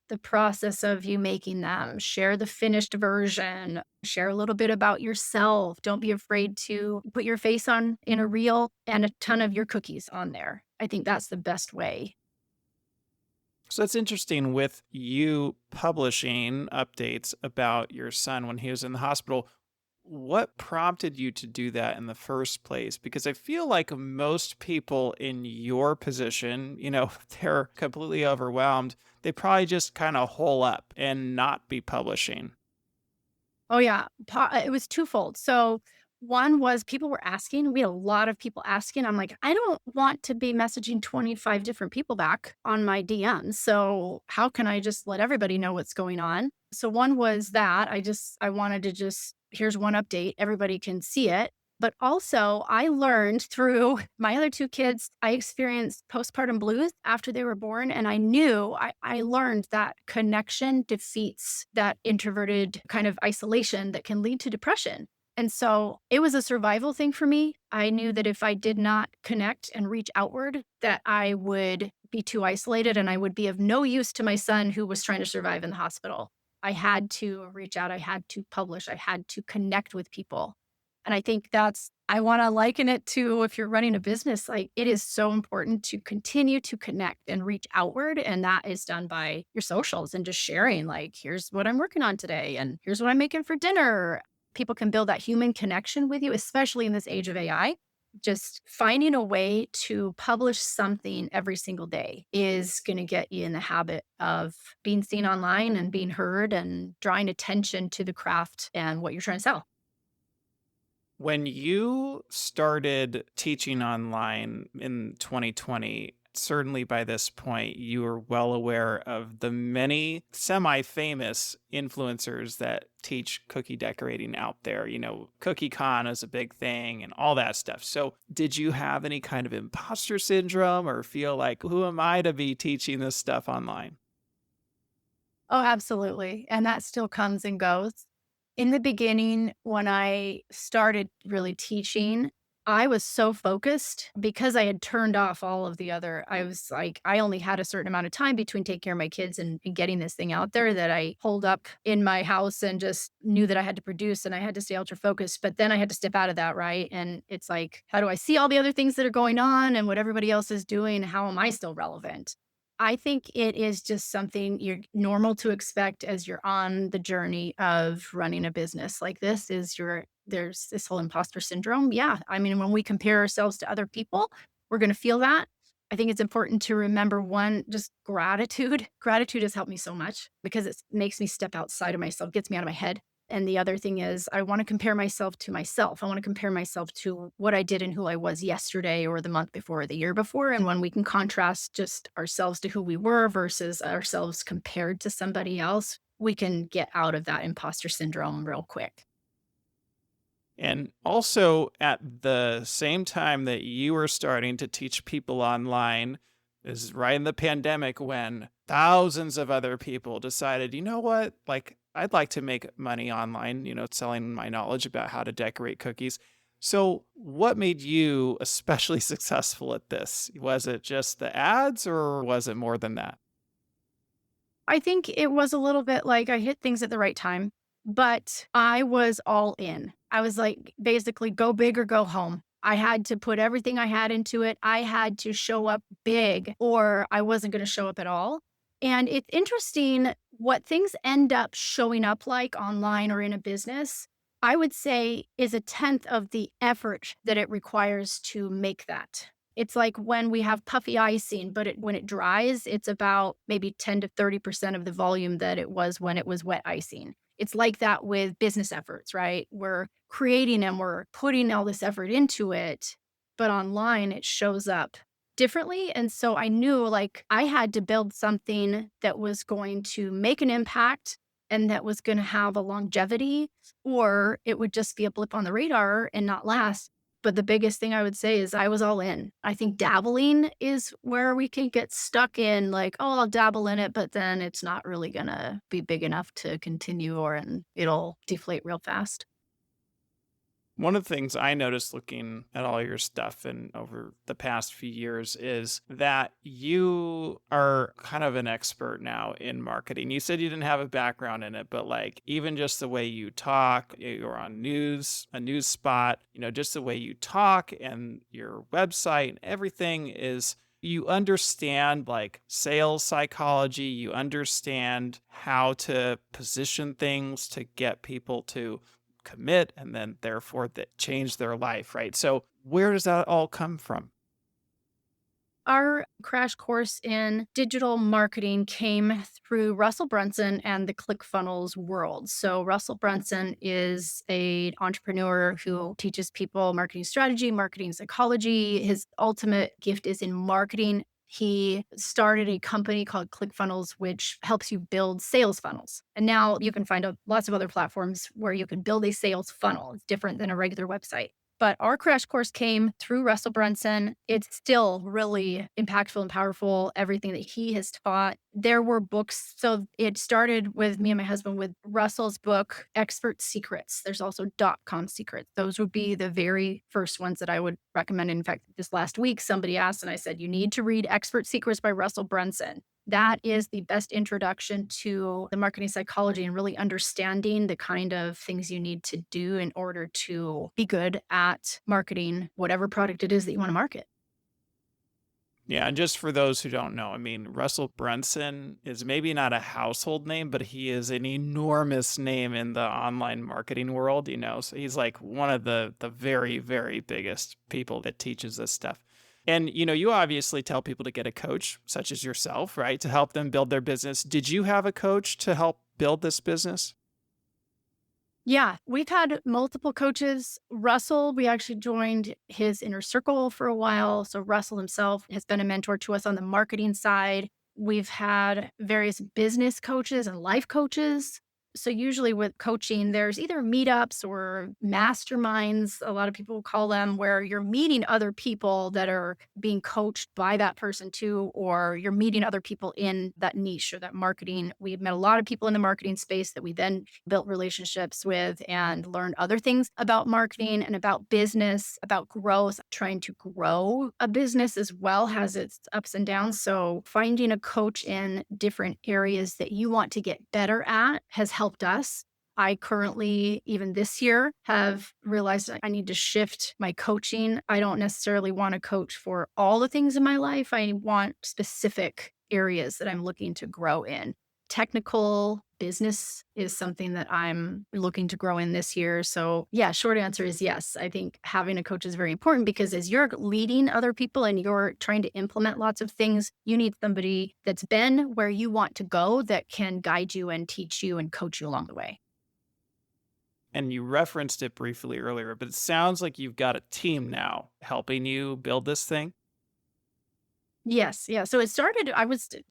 S2: the process of you making them, share the finished version, share a little bit about yourself. Don't be afraid to put your face on in a reel and a ton of your cookies on there. I think that's the best way.
S1: So that's interesting with you publishing updates about your son when he was in the hospital. What prompted you to do that in the first place? Because I feel like most people in your position, they're completely overwhelmed. They probably just kind of hole up and not be publishing.
S2: Oh, yeah. It was twofold. So, one was people were asking. We had a lot of people asking. I'm like, I don't want to be messaging 25 different people back on my DMs. So, how can I just let everybody know what's going on? So, one was that I wanted to just, here's one update. Everybody can see it. But also, I learned through my other two kids, I experienced postpartum blues after they were born. And I learned that connection defeats that introverted kind of isolation that can lead to depression. And so it was a survival thing for me. I knew that if I did not connect and reach outward, that I would be too isolated and I would be of no use to my son who was trying to survive in the hospital. I had to reach out. I had to publish. I had to connect with people. And I think I want to liken it to if you're running a business, like it is so important to continue to connect and reach outward. And that is done by your socials and just sharing, like, here's what I'm working on today and here's what I'm making for dinner. People can build that human connection with you, especially in this age of AI. Just finding a way to publish something every single day is going to get you in the habit of being seen online and being heard and drawing attention to the craft and what you're trying to sell.
S1: When you started teaching online in 2020, certainly by this point, you were well aware of the many semi famous influencers that teach cookie decorating out there. Cookie Con is a big thing and all that stuff. So, did you have any kind of imposter syndrome or feel like, who am I to be teaching this stuff online?
S2: Oh, absolutely. And that still comes and goes. In the beginning, when I started really teaching, I was so focused because I had turned off all of the other. I was like, I only had a certain amount of time between taking care of my kids and getting this thing out there that I holed up in my house and just knew that I had to produce and I had to stay ultra focused. But then I had to step out of that, right? And it's like, how do I see all the other things that are going on and what everybody else is doing? How am I still relevant? I think it is just something you're normal to expect as you're on the journey of running a business like this is there's this whole imposter syndrome. Yeah. I mean, when we compare ourselves to other people, we're going to feel that. I think it's important to remember one, just gratitude. Gratitude has helped me so much because it makes me step outside of myself, gets me out of my head. And the other thing is, I want to compare myself to myself. I want to compare myself to what I did and who I was yesterday or the month before or the year before. And when we can contrast just ourselves to who we were versus ourselves compared to somebody else, we can get out of that imposter syndrome real quick.
S1: And also, at the same time that you were starting to teach people online, is right in the pandemic when thousands of other people decided, you know what? Like, I'd like to make money online, selling my knowledge about how to decorate cookies. So, what made you especially successful at this? Was it just the ads or was it more than that?
S2: I think it was a little bit like I hit things at the right time, but I was all in. I was like, basically, go big or go home. I had to put everything I had into it. I had to show up big or I wasn't going to show up at all. And it's interesting what things end up showing up like online or in a business, I would say is a tenth of the effort that it requires to make that. It's like when we have puffy icing, but when it dries, it's about maybe 10 to 30% of the volume that it was when it was wet icing. It's like that with business efforts, right? We're creating and we're putting all this effort into it, but online it shows up differently. And so I knew like I had to build something that was going to make an impact and that was going to have a longevity, or it would just be a blip on the radar and not last. But the biggest thing I would say is I was all in. I think dabbling is where we can get stuck in like, oh, I'll dabble in it, but then it's not really gonna be big enough to continue or and it'll deflate real fast.
S1: One of the things I noticed looking at all your stuff and over the past few years is that you are kind of an expert now in marketing. You said you didn't have a background in it, but like even just the way you talk, you're on a news spot, just the way you talk and your website and everything is you understand like sales psychology, you understand how to position things to get people to commit and then therefore that change their life, right? So where does that all come from?
S2: Our crash course in digital marketing came through Russell Brunson and the ClickFunnels world. So Russell Brunson is a entrepreneur who teaches people marketing strategy, marketing psychology. His ultimate gift is in marketing. He started a company called ClickFunnels, which helps you build sales funnels. And now you can find lots of other platforms where you can build a sales funnel. It's different than a regular website. But our crash course came through Russell Brunson. It's still really impactful and powerful, everything that he has taught. There were books. So it started with me and my husband with Russell's book, Expert Secrets. There's also .com Secrets. Those would be the very first ones that I would recommend. In fact, this last week, somebody asked and I said, you need to read Expert Secrets by Russell Brunson. That is the best introduction to the marketing psychology and really understanding the kind of things you need to do in order to be good at marketing whatever product it is that you want to market.
S1: Yeah, and just for those who don't know, I mean, Russell Brunson is maybe not a household name, but he is an enormous name in the online marketing world, So he's like one of the very, very biggest people that teaches this stuff. And you obviously tell people to get a coach, such as yourself, right, to help them build their business. Did you have a coach to help build this business?
S2: Yeah, we've had multiple coaches. Russell, we actually joined his inner circle for a while. So Russell himself has been a mentor to us on the marketing side. We've had various business coaches and life coaches. So usually with coaching, there's either meetups or masterminds, a lot of people call them, where you're meeting other people that are being coached by that person too, or you're meeting other people in that niche or that marketing. We've met a lot of people in the marketing space that we then built relationships with and learned other things about marketing and about business, about growth. Trying to grow a business as well has its ups and downs. So finding a coach in different areas that you want to get better at has helped us. I currently, even this year, have realized I need to shift my coaching. I don't necessarily want to coach for all the things in my life. I want specific areas that I'm looking to grow in. Technical business is something that I'm looking to grow in this year. So, yeah, short answer is yes. I think having a coach is very important because as you're leading other people and you're trying to implement lots of things, you need somebody that's been where you want to go that can guide you and teach you and coach you along the way.
S1: And you referenced it briefly earlier, but it sounds like you've got a team now helping you build this thing.
S2: Yes, yeah. So it started,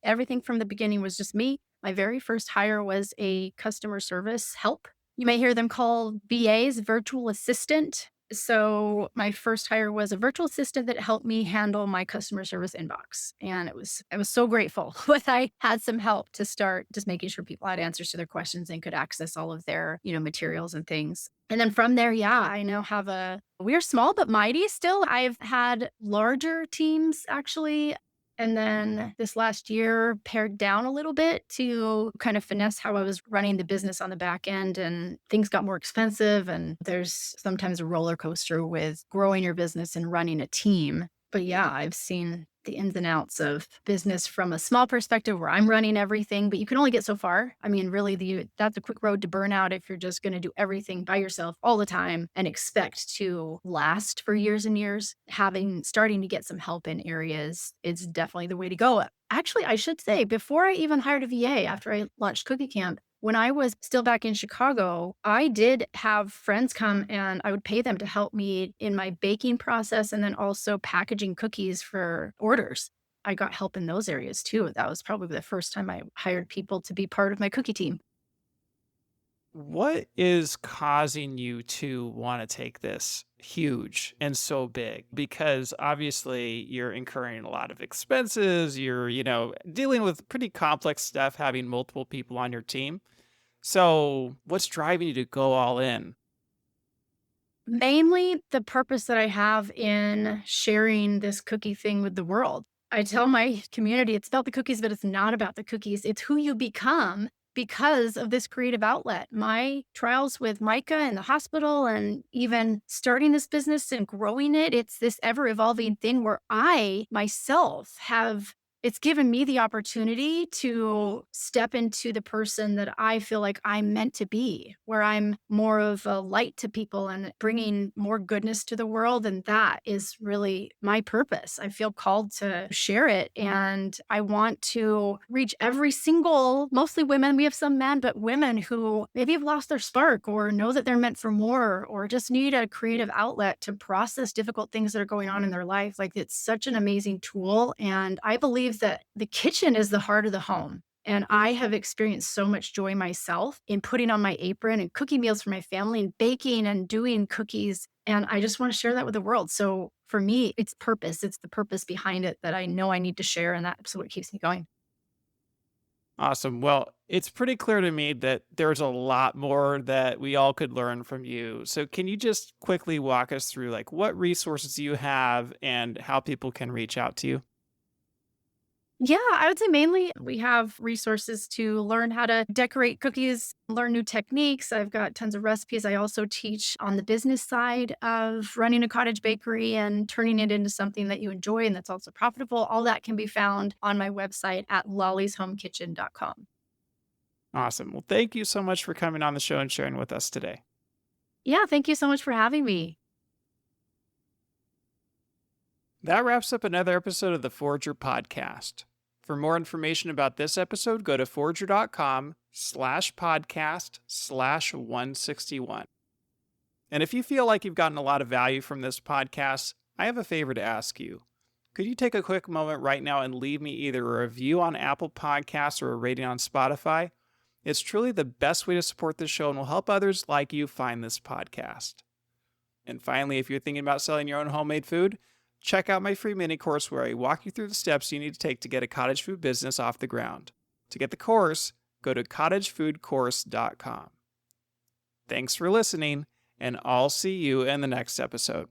S2: everything from the beginning was just me. My very first hire was a customer service help. You may hear them called VAs, virtual assistant. So my first hire was a virtual assistant that helped me handle my customer service inbox. And I was so grateful when I had some help to start just making sure people had answers to their questions and could access all of their, materials and things. And then from there, yeah, I now have we're small but mighty still. I've had larger teams actually. And then this last year, pared down a little bit to kind of finesse how I was running the business on the back end. And things got more expensive. And there's sometimes a roller coaster with growing your business and running a team. But yeah, I've seen the ins and outs of business from a small perspective where I'm running everything, but you can only get so far. I mean, really, that's a quick road to burnout if you're just going to do everything by yourself all the time and expect to last for years and years. Starting to get some help in areas is definitely the way to go. Actually, I should say, before I even hired a VA after I launched Cookie Camp, when I was still back in Chicago, I did have friends come and I would pay them to help me in my baking process and then also packaging cookies for orders. I got help in those areas too. That was probably the first time I hired people to be part of my cookie team.
S1: What is causing you to want to take this huge and so big? Because obviously you're incurring a lot of expenses, you're, dealing with pretty complex stuff having multiple people on your team. So, what's driving you to go all in?
S2: Mainly the purpose that I have in sharing this cookie thing with the world. I tell my community it's about the cookies, but it's not about the cookies. It's who you become because of this creative outlet. My trials with Micah and the hospital, and even starting this business and growing it, it's this ever evolving thing where I myself have it's given me the opportunity to step into the person that I feel like I'm meant to be, where I'm more of a light to people and bringing more goodness to the world. And that is really my purpose. I feel called to share it. And I want to reach every single, mostly women. We have some men, but women who maybe have lost their spark or know that they're meant for more or just need a creative outlet to process difficult things that are going on in their life. Like it's such an amazing tool. And I believe that the kitchen is the heart of the home. And I have experienced so much joy myself in putting on my apron and cooking meals for my family and baking and doing cookies. And I just want to share that with the world. So for me, it's purpose. It's the purpose behind it that I know I need to share. And that's what keeps me going.
S1: Awesome. Well, it's pretty clear to me that there's a lot more that we all could learn from you. So, can you just quickly walk us through like what resources you have and how people can reach out to you?
S2: Yeah, I would say mainly we have resources to learn how to decorate cookies, learn new techniques. I've got tons of recipes. I also teach on the business side of running a cottage bakery and turning it into something that you enjoy and that's also profitable. All that can be found on my website at lollysHomeKitchen.com.
S1: Awesome. Well, thank you so much for coming on the show and sharing with us today.
S2: Yeah, thank you so much for having me.
S1: That wraps up another episode of the Forger podcast. For more information about this episode, go to forger.com/podcast/161. And if you feel like you've gotten a lot of value from this podcast, I have a favor to ask you. Could you take a quick moment right now and leave me either a review on Apple Podcasts or a rating on Spotify? It's truly the best way to support this show and will help others like you find this podcast. And finally, if you're thinking about selling your own homemade food, check out my free mini course where I walk you through the steps you need to take to get a cottage food business off the ground. To get the course, go to cottagefoodcourse.com. Thanks for listening, and I'll see you in the next episode.